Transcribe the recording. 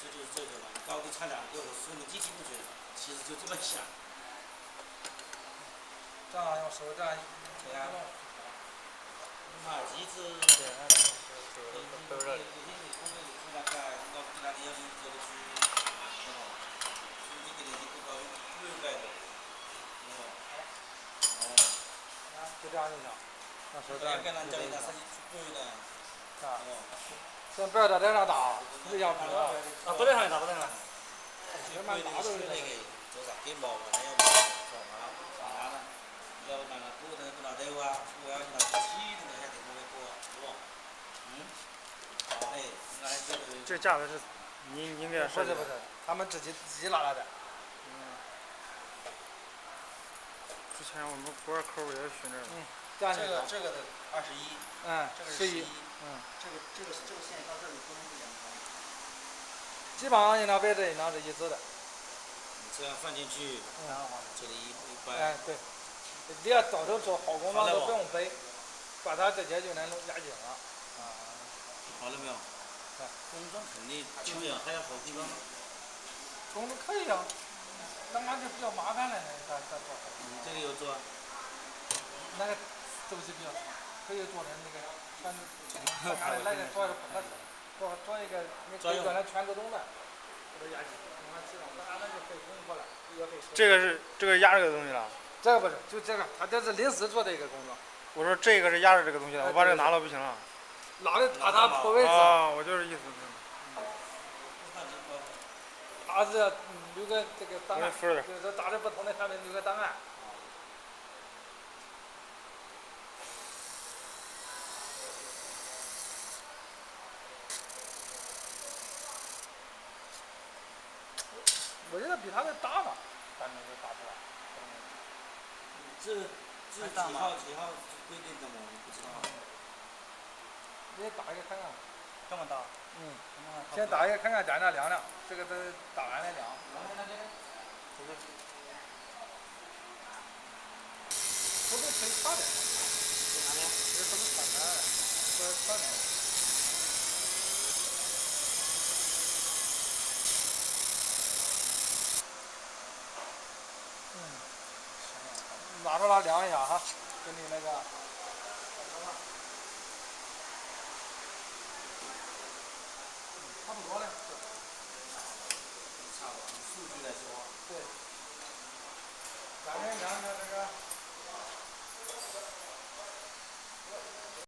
这就是这个嘛，高低差2个，我说你机器不准，其实就这么想。这样用手这样对呀。马机子，对，那是有些你工作有时候大搞不出来，你要去做的去，你给你这个搞明白的，就这样就行。那手这样。跟咱家里那啥去对的。啊。先不要在这上打，这样不啊。啊，不在上打，不在上。这慢打都是那个，做啥给毛嘛？还要毛，啥呢？要那个骨头不拿走啊，我要拿起的那些地方给过，是不？哎，那这个。这架子是你给他设计的？不是，他们自己拿来的。之前我们博尔客户也学这个。这个的21。这个是11。这个线到这里不能不两条。基本上一张背这一张是一致的。你这样放进去，这里一掰。哎，对。你要到时候做好工装都不用背，把它直接就能压紧了。好了没有？工装肯定就这样，还要好工装吗？工装可以啊，刚刚就比较麻烦了，咱做。你这个有做？那个周期比较长，可以做成那个全，那个做一个，你可以做成全自动的，给它压紧，当然那就费工夫了，也费。这个压这个东西了？这个不是，就这个，它这是临时做的一个工作。我说这个是压着这个东西的，我把这个拿了不行了。拿的把它破位置。啊，我就是意思。它是留个这个档案，就是打的不同的产品留个档案。我觉得比他的大嘛，咱们就打出来。这几号规定的吗？我不知道。你打一个看看。这么大？嗯。先打一个看看，在那量量，这个都打完了量。不是可以差点。哪里？这是不是差点？这差点。拿出来量一下哈，给你那个。